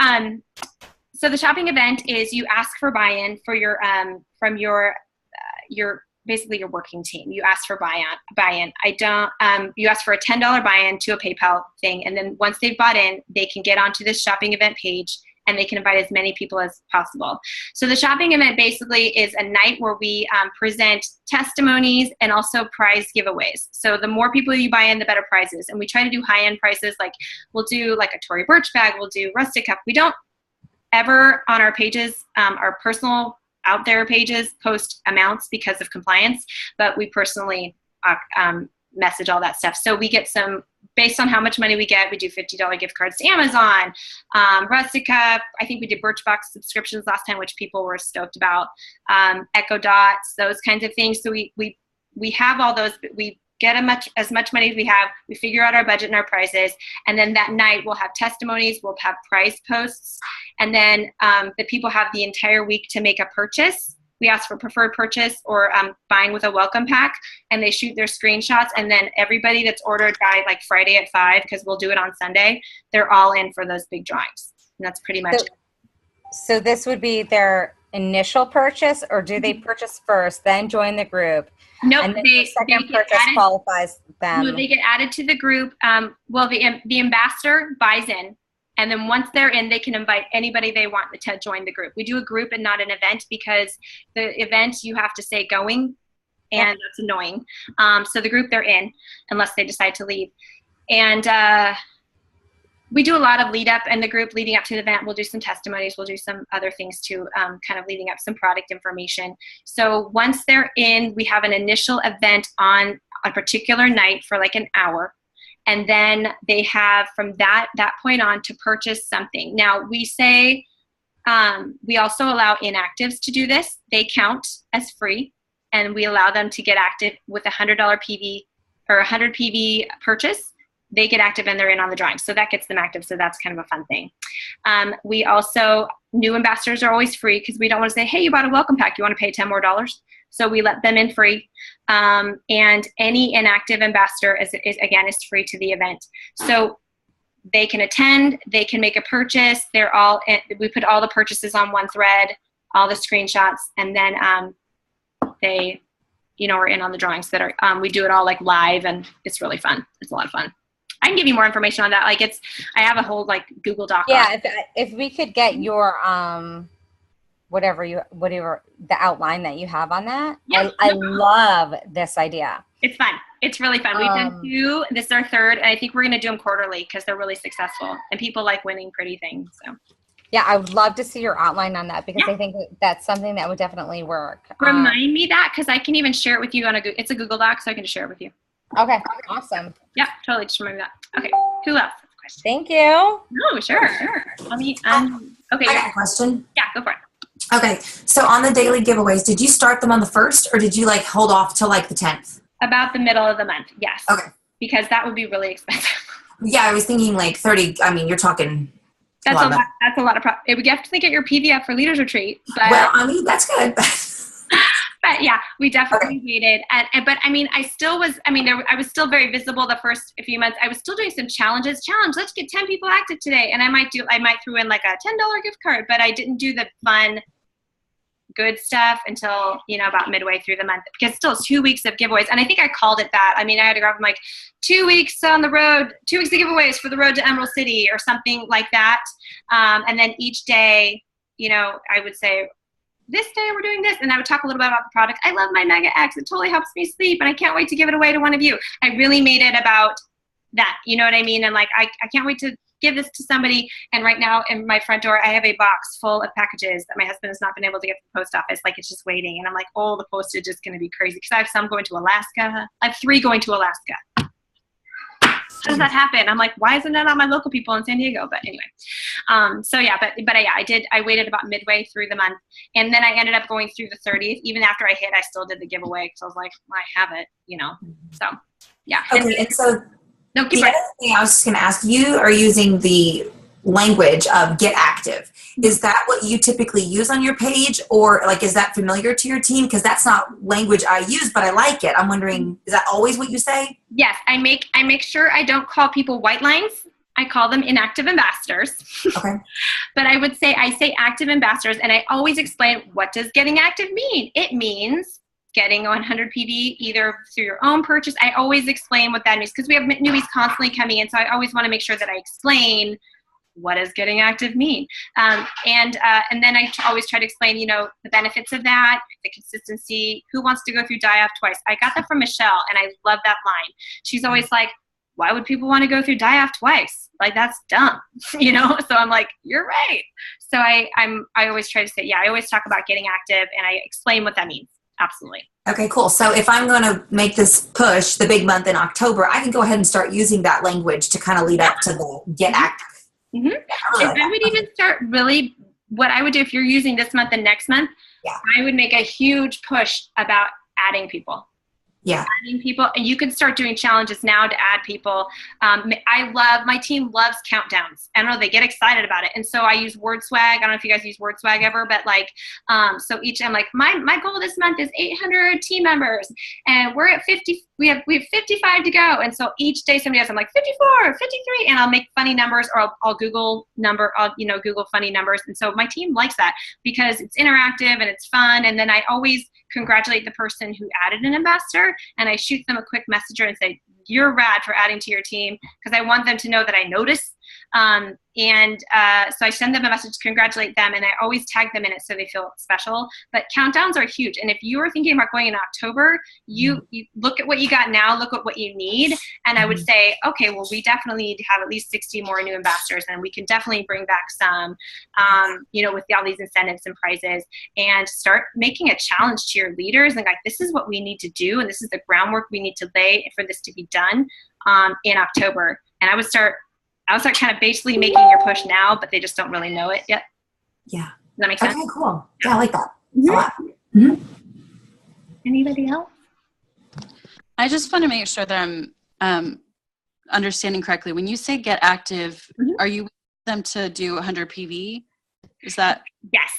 Speaker 1: the shopping event is you ask for buy-in for from your basically your working team. You ask for buy-in. You ask for a $10 buy-in to a PayPal thing. And then once they've bought in, they can get onto this shopping event page and they can invite as many people as possible. So the shopping event basically is a night where we present testimonies and also prize giveaways. So the more people you buy in, the better prizes. And we try to do high-end prices. Like we'll do like a Tory Burch bag. We'll do rustic cup. We don't ever on our pages, our personal out there pages, post amounts because of compliance, but we personally message all that stuff. So we get some, based on how much money we get, we do $50 gift cards to Amazon, Rustica. I think we did Birchbox subscriptions last time, which people were stoked about, Echo Dots, those kinds of things. So we have all those, we get as much money as we have, we figure out our budget and our prices, and then that night we'll have testimonies, we'll have price posts, and then the people have the entire week to make a purchase. We ask for preferred purchase or buying with a welcome pack, and they shoot their screenshots, and then everybody that's ordered by like Friday at 5, because we'll do it on Sunday, they're all in for those big drawings. And that's pretty much it.
Speaker 3: So this would be their initial purchase, or do they purchase first, then join the group?
Speaker 1: Nope,
Speaker 3: and then the second purchase qualifies them.
Speaker 1: No, they get added to the group. Well, the ambassador buys in, and then once they're in, they can invite anybody they want to join the group. We do a group and not an event because the event you have to say going, and that's annoying. So the group they're in, unless they decide to leave. And we do a lot of lead up in the group leading up to the event. We'll do some testimonies. We'll do some other things too, kind of leading up some product information. So once they're in, we have an initial event on a particular night for like an hour. And then they have from that point on to purchase something. Now we say, we also allow inactives to do this. They count as free, and we allow them to get active with a $100 PV or 100 PV purchase. They get active and they're in on the drawing. So that gets them active. So that's kind of a fun thing. We also, new ambassadors are always free because we don't want to say, hey, you bought a welcome pack. You want to pay $10 more? So we let them in free. And any inactive ambassador is free to the event. So they can attend, they can make a purchase. They're all, we put all the purchases on one thread, all the screenshots, and then they, are in on the drawings that are, we do it all like live, and it's really fun. It's a lot of fun. I can give you more information on that. Like I have a whole like Google Doc.
Speaker 3: Yeah, if we could get your whatever the outline that you have on that. Yeah, I love this idea.
Speaker 1: It's fun. It's really fun. We've done 2. This is our 3rd, and I think we're going to do them quarterly because they're really successful and people like winning pretty things. So.
Speaker 3: Yeah, I would love to see your outline on that because I think that's something that would definitely work.
Speaker 1: Remind me that because I can even share it with you it's a Google Doc, so I can just share it with you.
Speaker 3: Okay, awesome.
Speaker 1: Yeah, totally. Just remember that. Okay, who else?
Speaker 3: Thank you.
Speaker 1: No, sure. Let me. Okay.
Speaker 4: I got a question.
Speaker 1: Yeah, go for it.
Speaker 4: Okay, so on the daily giveaways, did you start them on the 1st, or did you like hold off till like the 10th?
Speaker 1: About the middle of the month, yes.
Speaker 4: Okay.
Speaker 1: Because that would be really expensive.
Speaker 4: Yeah, I was thinking like 30. I mean, you're talking
Speaker 1: That's a lot of we definitely get your PDF for Leaders Retreat. But,
Speaker 4: well, I mean, that's good.
Speaker 1: but yeah, we definitely waited. But I mean, I was still very visible the first few months. I was still doing some challenges. Let's get 10 people active today. And I might throw in like a $10 gift card, but I didn't do the fun, good stuff until, about midway through the month, because still 2 weeks of giveaways. And I think I called it that. I mean, I had to go from like 2 weeks on the road, 2 weeks of giveaways for the road to Emerald City or something like that. And then each day, I would say, this day we're doing this. And I would talk a little bit about the product. I love my Mega X. It totally helps me sleep. And I can't wait to give it away to one of you. I really made it about that. You know what I mean? And like, I can't wait to give this to somebody. And right now in my front door, I have a box full of packages that my husband has not been able to get to the post office. Like, it's just waiting. And I'm like, oh, the postage is going to be crazy. Because I have some going to Alaska. I have 3 going to Alaska. How does that happen? I'm like, why isn't that on my local people in San Diego? But anyway, so yeah, but I waited about midway through the month, and then I ended up going through the 30th. Even after I hit, I still did the giveaway because I was like, I have it, So yeah.
Speaker 4: Okay, and so
Speaker 1: no,
Speaker 4: the other thing I was just going to ask, you are using the language of get active. Is that what you typically use on your page, or like, is that familiar to your team? Because that's not language I use, but I like it. I'm wondering, is that always what you say?
Speaker 1: Yes, I make sure I don't call people white lines. I call them inactive ambassadors.
Speaker 4: Okay.
Speaker 1: But I say active ambassadors, and I always explain, what does getting active mean? It means getting 100 PV either through your own purchase. I always explain what that means, because we have newbies constantly coming in. So I always want to make sure that I explain, what does getting active mean? And then I always try to explain, the benefits of that, the consistency, who wants to go through die-off twice. I got that from Michelle, and I love that line. She's always like, why would people want to go through die-off twice? Like, that's dumb, So I'm like, you're right. So I always try to say, I always talk about getting active, and I explain what that means. Absolutely.
Speaker 4: Okay, cool. So if I'm going to make this push the big month in October, I can go ahead and start using that language to kind of lead up to the get active.
Speaker 1: Mm-hmm. I would even start really, what I would do if you're using this month and next month, I would make a huge push about adding people.
Speaker 4: Yeah.
Speaker 1: Adding people, and you can start doing challenges now to add people. My team loves countdowns. I don't know, they get excited about it. And so I use WordSwag. I don't know if you guys use WordSwag ever, but so I'm like, my goal this month is 800 team members, and we're at 50. We have 55 to go. And so each day somebody else, I'm like 54, 53, and I'll make funny numbers, or I'll Google Google funny numbers. And so my team likes that because it's interactive and it's fun. And then I always congratulate the person who added an ambassador, and I shoot them a quick messenger and say, you're rad for adding to your team, because I want them to know that I notice. So I send them a message to congratulate them, and I always tag them in it so they feel special. But countdowns are huge. And if you are thinking about going in October, you look at what you got now, look at what you need. And I would say, okay, well, we definitely need to have at least 60 more new ambassadors, and we can definitely bring back some, with all these incentives and prizes, and start making a challenge to your leaders. And like, this is what we need to do, and this is the groundwork we need to lay for this to be done in October. And I would start kind of basically making your push now, but they just don't really know it yet.
Speaker 4: Yeah.
Speaker 1: Does that make sense?
Speaker 4: Okay, cool. Yeah, I like that.
Speaker 1: Mm-hmm.
Speaker 4: A lot. Mm-hmm.
Speaker 1: Anybody else?
Speaker 5: I just want to make sure that I'm understanding correctly. When you say get active, are you them to do 100 PV? Is that?
Speaker 1: Yes.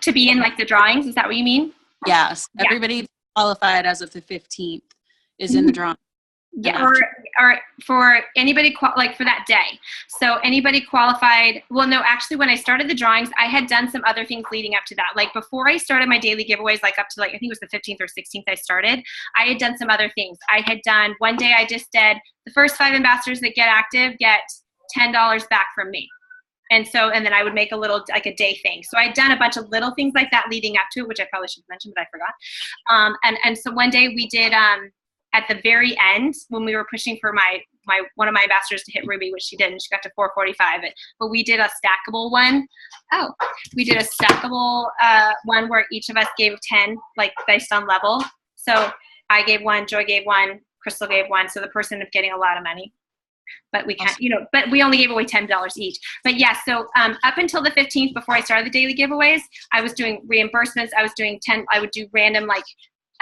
Speaker 1: To be in like the drawings. Is that what you mean?
Speaker 5: Yes. Yeah. Everybody qualified as of the 15th is in the drawing.
Speaker 1: Yeah, or for anybody like for that day. So anybody qualified. Well, no, actually, when I started the drawings, I had done some other things leading up to that. Like before I started my daily giveaways, like up to I think it was the 15th or 16th I started, I had done some other things. I had done one day I just did the first 5 ambassadors that get active get $10 back from me. And then I would make a little, like a day thing. So I'd done a bunch of little things like that leading up to it, which I probably should have mentioned, but I forgot. And so one day we did, at the very end, when we were pushing for one of my ambassadors to hit Ruby, which she did, and she got to 445. But we did a stackable one. We did a stackable one where each of us gave 10, like based on level. So I gave 1, Joy gave 1, Crystal gave 1. So the person is getting a lot of money. But we can't, but we only gave away $10 each. But yeah, so up until the 15th, before I started the daily giveaways, I was doing reimbursements. I was doing I would do random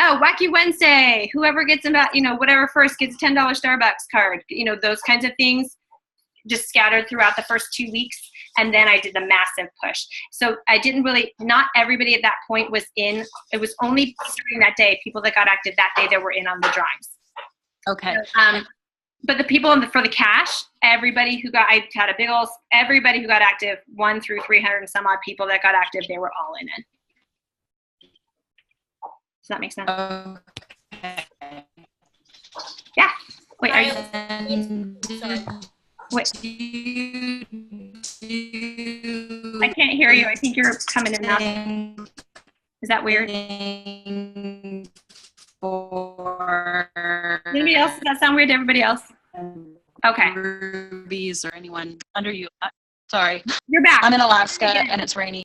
Speaker 1: Wacky Wednesday, whoever gets about, whatever first gets a $10 Starbucks card, those kinds of things just scattered throughout the first 2 weeks. And then I did the massive push. So I didn't really, not everybody at that point was in. It was only starting that day, people that got active that day that were in on the drawings.
Speaker 5: Okay.
Speaker 1: But the people for the cash, everybody who got, I had a big old, everybody who got active, 1 through 300 and some odd people that got active, they were all in it. Does that make sense?
Speaker 5: Okay.
Speaker 1: Yeah. Wait, are you? Wait. I can't hear you. I think you're coming in and out. Is that weird? Anybody else? Does that sound weird to everybody else? Okay.
Speaker 5: Rubies or anyone under you. Sorry.
Speaker 1: You're back.
Speaker 5: I'm in Alaska and it's rainy.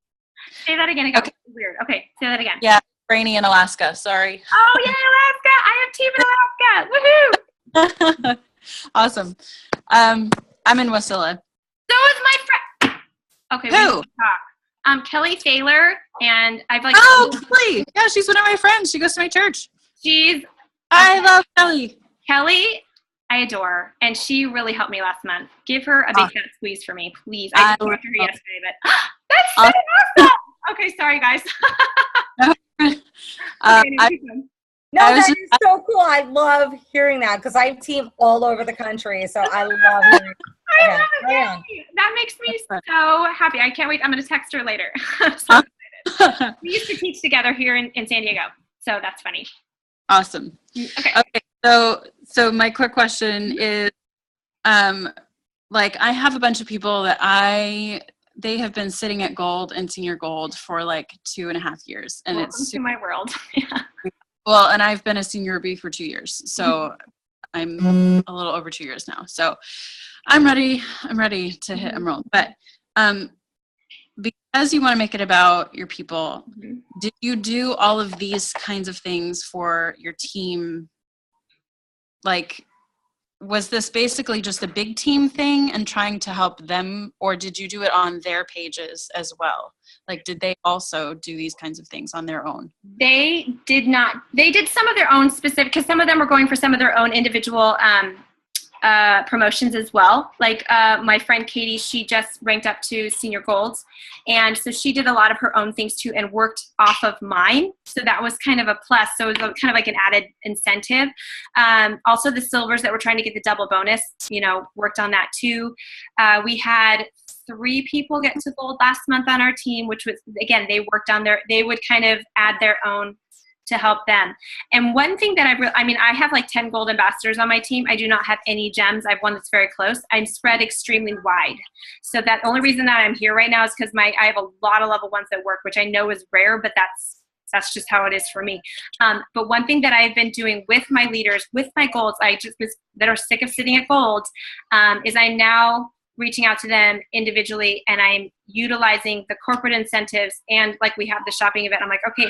Speaker 1: Say that again. Okay. Weird. Okay. Say that again.
Speaker 5: Yeah. Rainy in Alaska. Sorry.
Speaker 1: Oh, yeah, Alaska. I have team in Alaska. Woohoo.
Speaker 5: Awesome. I'm in Wasilla.
Speaker 1: So is my friend. Okay.
Speaker 5: Who?
Speaker 1: We need to talk. Kelly Thaler, and I've like.
Speaker 5: Oh, Kelly. Yeah, she's one of my friends. She goes to my church.
Speaker 1: I
Speaker 5: love Kelly.
Speaker 1: Kelly, I adore her, and she really helped me last month. Give her a big fat squeeze for me, please. I just talked to her yesterday, but that's so awesome. Okay, sorry guys.
Speaker 3: No, that is so cool. I love hearing that because I have team all over the country, so I love hearing
Speaker 1: that makes me so happy. I can't wait. I'm going to text her later. So excited. We used to teach together here in San Diego, so that's funny.
Speaker 5: Awesome.
Speaker 1: Okay.
Speaker 5: So my quick question is, like I have a bunch of people that they have been sitting at gold and senior gold for like 2.5 years, and
Speaker 1: Welcome to my world. Yeah.
Speaker 5: Well, and I've been a senior ruby for 2 years, so I'm a little over 2 years now. So I'm ready to hit emerald. But because you want to make it about your people, did you do all of these kinds of things for your team? Like, was this basically just a big team thing and trying to help them, or did you do it on their pages as well? Like, did they also do these kinds of things on their own?
Speaker 1: They did not. They did some of their own specific, because some of them were going for some of their own individual promotions as well. Like my friend Katie, she just ranked up to senior golds. And so she did a lot of her own things too and worked off of mine. So that was kind of a plus. So it was kind of like an added incentive. Also the silvers that were trying to get the double bonus, worked on that too. We had 3 people get to gold last month on our team, which was, again, they worked on they would kind of add their own to help them. And one thing that I have like 10 gold ambassadors on my team. I do not have any gems. I have one that's very close. I'm spread extremely wide. So that only reason that I'm here right now is because I have a lot of level 1s that work, which I know is rare, but that's just how it is for me. But one thing that I've been doing with my leaders, with my golds, that are sick of sitting at golds, is I'm now reaching out to them individually, and I'm utilizing the corporate incentives, and like we have the shopping event. I'm like, okay,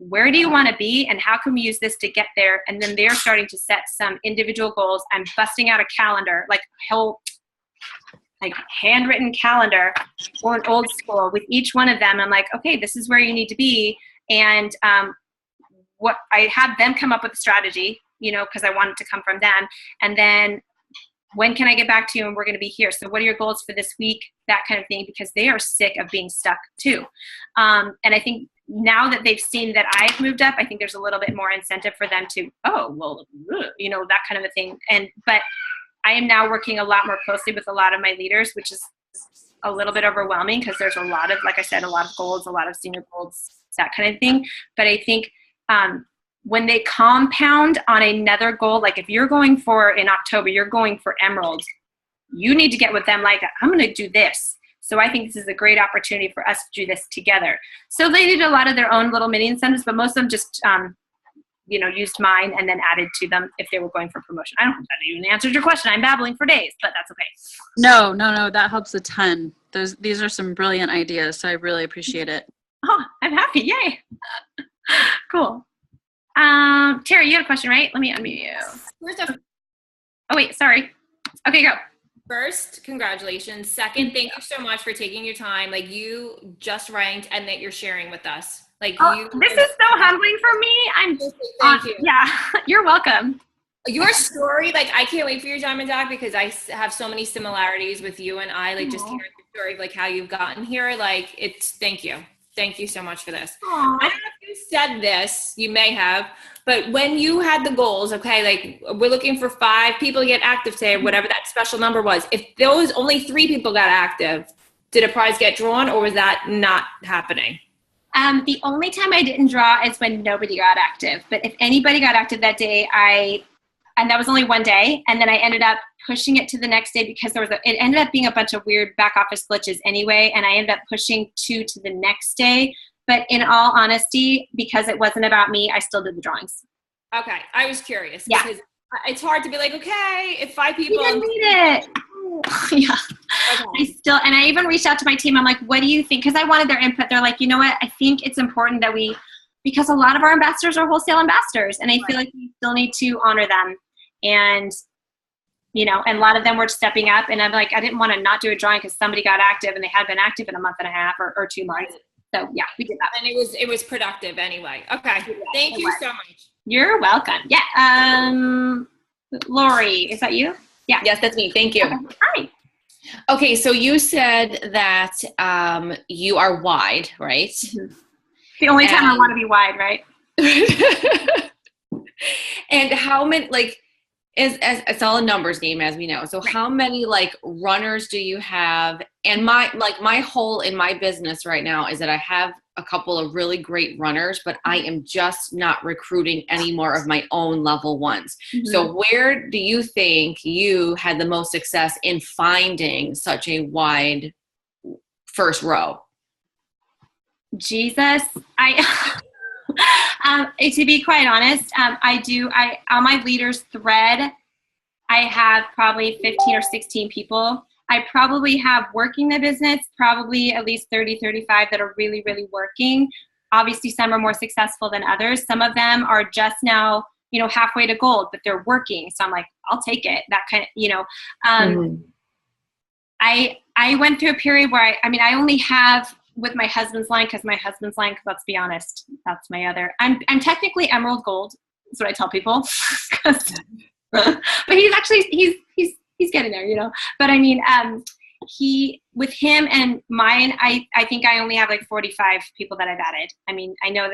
Speaker 1: where do you want to be and how can we use this to get there? And then they're starting to set some individual goals. I'm busting out a calendar, like handwritten calendar, going old school with each one of them. I'm like, okay, this is where you need to be. And what I have them come up with a strategy, because I want it to come from them. And then when can I get back to you? And we're going to be here. So what are your goals for this week? That kind of thing, because they are sick of being stuck too. And I think now that they've seen that I've moved up, I think there's a little bit more incentive for them to, that kind of a thing. But I am now working a lot more closely with a lot of my leaders, which is a little bit overwhelming because there's a lot of, like I said, a lot of golds, a lot of senior golds, that kind of thing. But I think when they compound on another goal, like if you're going for, in October, you're going for emerald, you need to get with them like, I'm going to do this. So I think this is a great opportunity for us to do this together. So they did a lot of their own little mini incentives, but most of them just, used mine and then added to them if they were going for promotion. I don't know if that even answered your question. I'm babbling for days, but that's okay.
Speaker 5: No, that helps a ton. These are some brilliant ideas, so I really appreciate it.
Speaker 1: Oh, I'm happy. Yay. Cool. Terry, you had a question, right? Let me unmute you. Oh, wait, sorry. Okay, go.
Speaker 2: First, congratulations. Second, thank you so much for taking your time. Like, you just ranked and that you're sharing with us. Like,
Speaker 1: this is so humbling for me.
Speaker 2: Thank you.
Speaker 1: Yeah, you're welcome.
Speaker 2: Your story, like, I can't wait for your Diamond Doc because I have so many similarities with you and I, like, just hearing your story of, like, how you've gotten here. Like, thank you. Thank you so much for this.
Speaker 1: Aww.
Speaker 2: I don't know if you said this, you may have, but when you had the goals, okay, like, we're looking for 5 people to get active today, or whatever that special number was. If those only 3 people got active, did a prize get drawn, or was that not happening?
Speaker 1: The only time I didn't draw is when nobody got active. But if anybody got active that day, and that was only one day, and then I ended up pushing it to the next day because it ended up being a bunch of weird back office glitches anyway, and I ended up pushing 2 to the next day. But in all honesty, because it wasn't about me, I still did the drawings.
Speaker 2: Okay, I was curious.
Speaker 1: Yeah.
Speaker 2: Because it's hard to be like, okay, if 5 people.
Speaker 1: You didn't read it. Yeah.
Speaker 2: Okay.
Speaker 1: I even reached out to my team. I'm like, what do you think? Because I wanted their input. They're like, you know what? I think it's important that because a lot of our ambassadors are wholesale ambassadors, and I feel like we still need to honor them. And, and a lot of them were stepping up, and I'm like, I didn't want to not do a drawing because somebody got active and they had been active in a month and a half or 2 months. So yeah, we did that.
Speaker 2: And it was productive anyway. Okay. Thank you so much.
Speaker 1: You're welcome. Yeah. Lori, is that you? Yeah.
Speaker 6: Yes, that's me. Thank you.
Speaker 1: Okay. Hi.
Speaker 6: Okay, so you said that you are wide, right?
Speaker 1: Mm-hmm. The only time I want to be wide, right?
Speaker 6: And how many, like, it's all a numbers game, as we know. So how many, like, runners do you have? And my whole in my business right now is that I have a couple of really great runners, but I am just not recruiting any more of my own level ones. Mm-hmm. So where do you think you had the most success in finding such a wide first row?
Speaker 1: Jesus, to be quite honest, on my leaders thread, I have probably 15 or 16 people. I probably have working the business, probably at least 30, 35 that are really, really working. Obviously, some are more successful than others. Some of them are just now, halfway to gold, but they're working. So I'm like, I'll take it. That kind of, I went through a period where I only have with my husband's line, because my husband's line, let's be honest, that's my other, I'm technically emerald gold. That's what I tell people. But he's actually, he's getting there, But with him and mine, I think I only have like 45 people that I've added. I know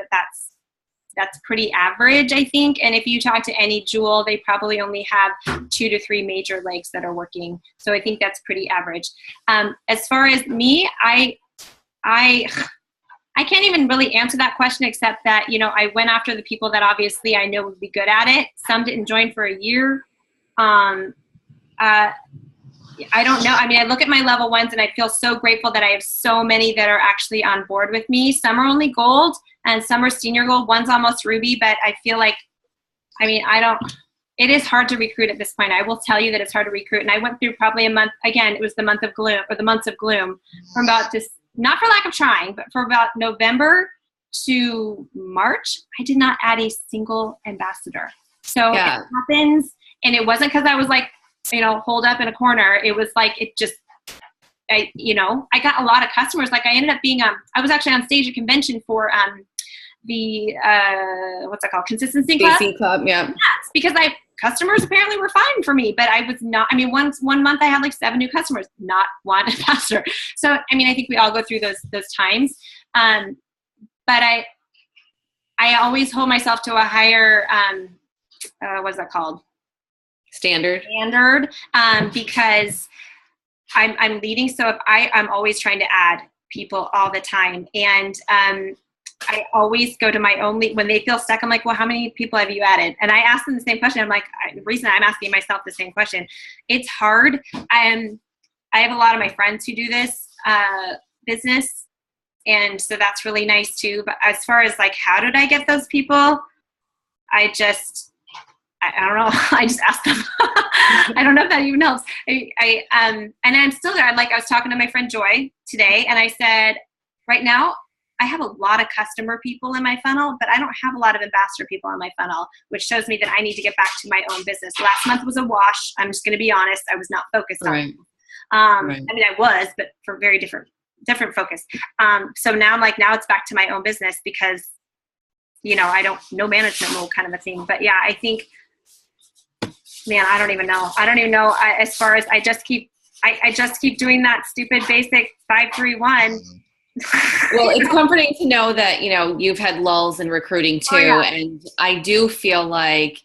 Speaker 1: that's pretty average, I think. And if you talk to any jewel, they probably only have 2 to 3 major legs that are working. So I think that's pretty average. As far as me, I can't even really answer that question, except that, I went after the people that obviously I know would be good at it. Some didn't join for a year. I don't know. I look at my level ones and I feel so grateful that I have so many that are actually on board with me. Some are only gold and some are senior gold. One's almost ruby, but I feel like, it is hard to recruit at this point. I will tell you that it's hard to recruit. And I went through probably a month, again, it was the month of gloom, or the months of gloom, from about just, not for lack of trying, but for about November to March, I did not add a single ambassador. So It happens. And it wasn't because I was like, holed up in a corner. It was like, I got a lot of customers. Like I ended up being, I was actually on stage at convention for the, what's that called? Consistency Club?
Speaker 6: BC Club, yeah.
Speaker 1: Yes, because customers apparently were fine for me, but I was not, one month I had like 7 new customers, not one ambassador. So, I think we all go through those times. But I always hold myself to a higher, what's that called?
Speaker 6: Standard,
Speaker 1: because I'm leading. So if I'm always trying to add people all the time. And, I always go to my own lead. When they feel stuck, I'm like, well, how many people have you added? And I ask them the same question. I'm like, the reason I'm asking myself the same question, it's hard. I have a lot of my friends who do this business. And so that's really nice too. But as far as like, how did I get those people? I don't know. I just asked them. I don't know if that even helps. And I'm still there. I was talking to my friend Joy today and I said, right now, I have a lot of customer people in my funnel, but I don't have a lot of ambassador people in my funnel, which shows me that I need to get back to my own business. Last month was a wash. I'm just going to be honest. I was not focused on it. Right. I was, but for very different focus. So now I'm like, now it's back to my own business because, I don't know management mode kind of a thing. But yeah, I think man, I don't even know. As far as I just keep doing that stupid basic 5-3-1.
Speaker 6: Well, it's comforting to know that, you've had lulls in recruiting too.
Speaker 1: Oh, yeah.
Speaker 6: And I do feel like,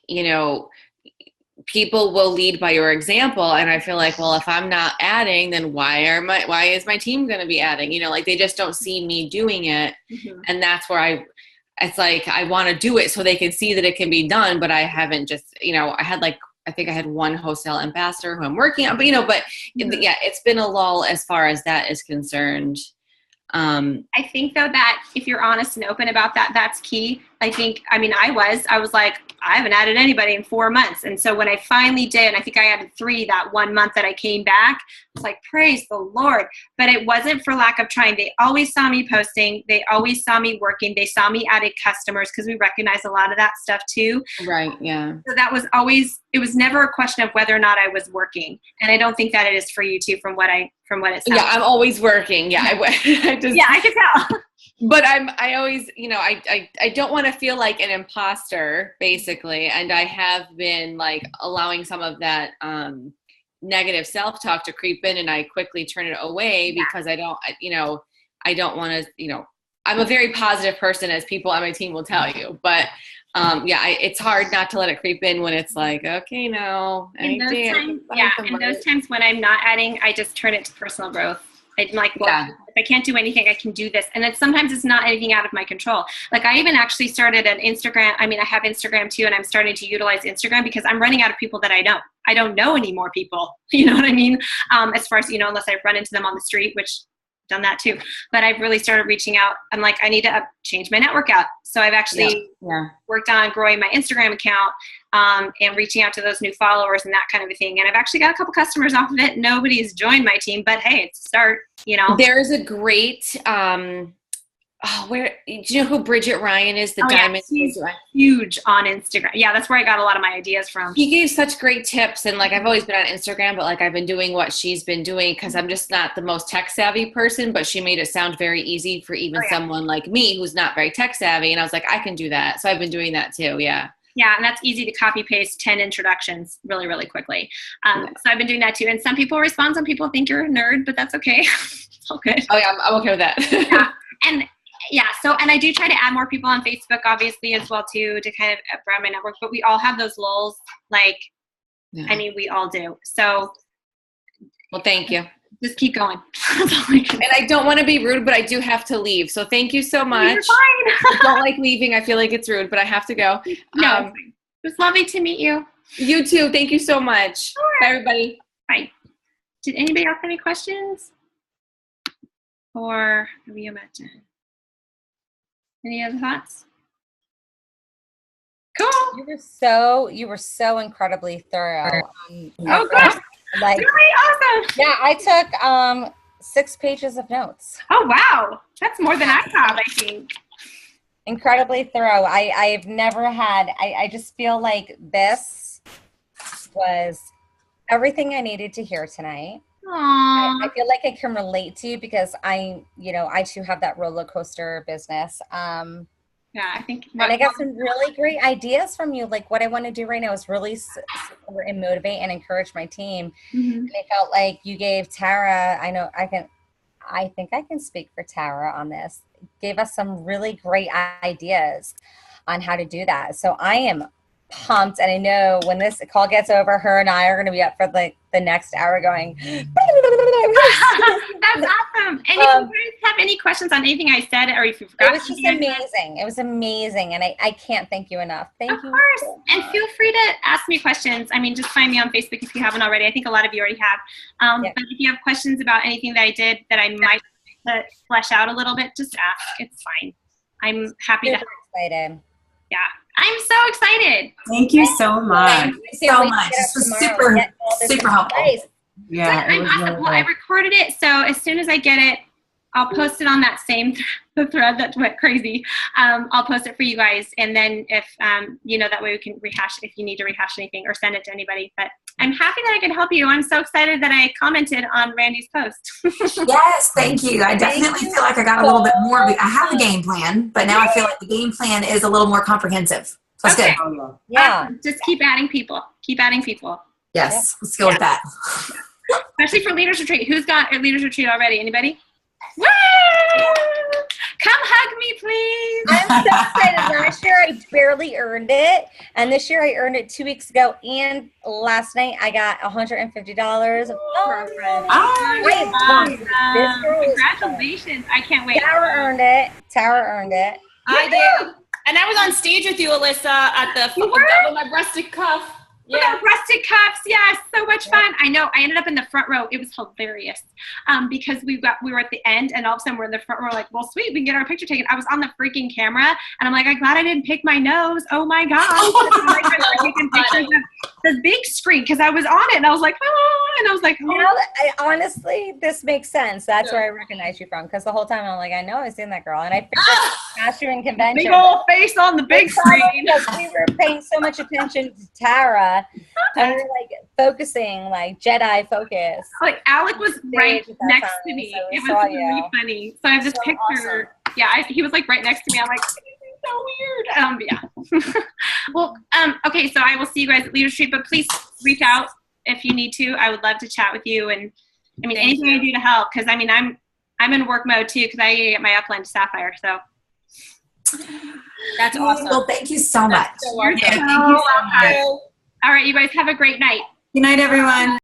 Speaker 6: people will lead by your example. And I feel like, well, if I'm not adding, then why is my team going to be adding? Like they just don't see me doing it.
Speaker 1: Mm-hmm.
Speaker 6: And that's where it's like, I want to do it so they can see that it can be done, but I haven't just, I think I had one wholesale ambassador who I'm working on, but
Speaker 1: Mm-hmm.
Speaker 6: yeah, it's been a lull as far as that is concerned.
Speaker 1: I think though that if you're honest and open about that, that's key. I was like, I haven't added anybody in 4 months. And so when I finally did, and I think I added 3 that 1 month that I came back, I was like, praise the Lord. But it wasn't for lack of trying. They always saw me posting. They always saw me working. They saw me added customers because we recognize a lot of that stuff too.
Speaker 6: Right. Yeah.
Speaker 1: So that was always, it was never a question of whether or not I was working. And I don't think that it is for you too, from what it sounds.
Speaker 6: Yeah. I'm always working. Yeah.
Speaker 1: I can tell.
Speaker 6: But I always, I don't want to feel like an imposter, basically. And I have been like allowing some of that negative self-talk to creep in, and I quickly turn it away because I don't want to, I'm a very positive person, as people on my team will tell you. But it's hard not to let it creep in when it's like, okay, no.
Speaker 1: In those times when I'm not adding, I just turn it to personal growth. I'm like, well, if I can't do anything, I can do this. And then sometimes it's not anything out of my control. Like I even actually started an Instagram. I mean, I have Instagram too, and I'm starting to utilize Instagram because I'm running out of people that I don't know any more people. You know what I mean? As far as, unless I run into them on the street, which I've done that too. But I've really started reaching out. I'm like, I need to change my network out. So I've actually worked on growing my Instagram account and reaching out to those new followers and that kind of a thing. And I've actually got a couple customers off of it. Nobody's joined my team, but hey, it's a start,
Speaker 6: There's a great, do you know who Bridget Ryan is? The Diamond.
Speaker 1: She's huge on Instagram. Yeah, that's where I got a lot of my ideas from.
Speaker 6: She gave such great tips, and like I've always been on Instagram, but like I've been doing what she's been doing because I'm just not the most tech savvy person. But she made it sound very easy for even someone like me who's not very tech savvy, and I was like, I can do that. So I've been doing that too. Yeah.
Speaker 1: Yeah, and that's easy to copy paste 10 introductions really, really quickly. So I've been doing that too. And some people respond, some people think you're a nerd, but that's okay. It's all good.
Speaker 6: Oh yeah, I'm okay with that.
Speaker 1: And I do try to add more people on Facebook, obviously, as well too, to kind of broaden my network. But we all have those lulls, we all do. So,
Speaker 6: well, thank you.
Speaker 1: Just keep going.
Speaker 6: And I don't want to be rude, but I do have to leave. So thank you so much.
Speaker 1: You're fine.
Speaker 6: I don't like leaving. I feel like it's rude, but I have to go.
Speaker 1: No, it was lovely to meet you.
Speaker 6: You too. Thank you so much.
Speaker 1: Sure.
Speaker 6: Bye, everybody.
Speaker 1: Bye. Did anybody else have any questions? Or have you imagined? Any other thoughts? Cool.
Speaker 3: You were so incredibly thorough.
Speaker 1: Oh, good.
Speaker 3: Like,
Speaker 1: really awesome.
Speaker 3: Yeah, I took 6 pages of notes.
Speaker 1: Oh, wow. That's more than I have, I think.
Speaker 3: Incredibly thorough. I've never had, I just feel like this was everything I needed to hear tonight. I feel like I can relate to you because I too have that roller coaster business.
Speaker 1: Yeah, I think.
Speaker 3: And I got some really great ideas from you. Like what I want to do right now is really support and motivate and encourage my team. Mm-hmm. And I felt like you gave Tara, I think I can speak for Tara on this, gave us some really great ideas on how to do that. So I am pumped, and I know when this call gets over, her and I are going to be up for the next hour going.
Speaker 1: That's awesome. And if you guys have any questions on anything I said, or if you forgot,
Speaker 3: it was just amazing. It was amazing, and I can't thank you enough. Thank you.
Speaker 1: Of course, and feel free to ask me questions. I mean, just find me on Facebook if you haven't already. I think a lot of you already have. But if you have questions about anything that I did that I might flesh out a little bit, just ask. It's fine. I'm happy to.
Speaker 3: Excited.
Speaker 1: Yeah. I'm so excited.
Speaker 7: Thank you so much.
Speaker 4: Thank you so much. This was super helpful.
Speaker 7: Yeah,
Speaker 1: I'm awesome.
Speaker 7: really
Speaker 1: Well, I recorded it, so as soon as I get it, I'll post it on that same the thread that went crazy. I'll post it for you guys, and then if that way we can rehash if you need to rehash anything or send it to anybody. But I'm happy that I could help you. I'm so excited that I commented on Randy's post.
Speaker 4: Yes, thank you. I definitely feel like I got a little bit more. I have a game plan, but now I feel like the game plan is a little more comprehensive. That's
Speaker 1: Okay.
Speaker 4: good.
Speaker 3: Yeah.
Speaker 1: Just keep adding people. Keep adding people.
Speaker 4: Yes, let's go with that.
Speaker 1: Especially for Leaders Retreat. Who's got a Leaders Retreat already? Anybody? Woo! Come hug me, please.
Speaker 3: I'm so excited. Last year I barely earned it, and this year I earned it 2 weeks ago. And last night I got $150.
Speaker 1: Congratulations! I can't wait.
Speaker 3: Tara earned it.
Speaker 2: I did. And I was on stage with you, Alyssa, at the with my breasted cuff.
Speaker 1: With our rustic cups, yes, so much fun. I know. I ended up in the front row. It was hilarious because we were at the end, and all of a sudden we're in the front row. Like, well, sweet, we can get our picture taken. I was on the freaking camera, and I'm like, I'm glad I didn't pick my nose. Oh my god! I was taking pictures of the big screen because I was on it, and I was like, oh, and I was like, oh.
Speaker 3: You know, honestly, this makes sense. That's where I recognize you from, because the whole time I'm like, I know I've seen that girl, and I figured costume convention.
Speaker 1: Big old face on the big screen.
Speaker 3: Because we were paying so much attention to Tara, and we were like focusing, like Jedi focus.
Speaker 1: Like Alec was right next
Speaker 3: time,
Speaker 1: to me.
Speaker 3: so we
Speaker 1: It was
Speaker 3: saw
Speaker 1: really
Speaker 3: you.
Speaker 1: funny. So I have this
Speaker 3: So
Speaker 1: picture. Yeah, he was like right next to me. I'm like, this is so weird. Yeah. Well, okay. So I will see you guys at Leadership, but please reach out if you need to. I would love to chat with you, and I mean anything I do to help. Because I mean I'm in work mode too because I get my upline to Sapphire. So.
Speaker 2: That's awesome.
Speaker 4: Well, thank you so much.
Speaker 1: You're
Speaker 7: Yeah,
Speaker 1: so
Speaker 7: thank you so much.
Speaker 1: welcome. All right, you guys have a great night.
Speaker 7: Good night, everyone.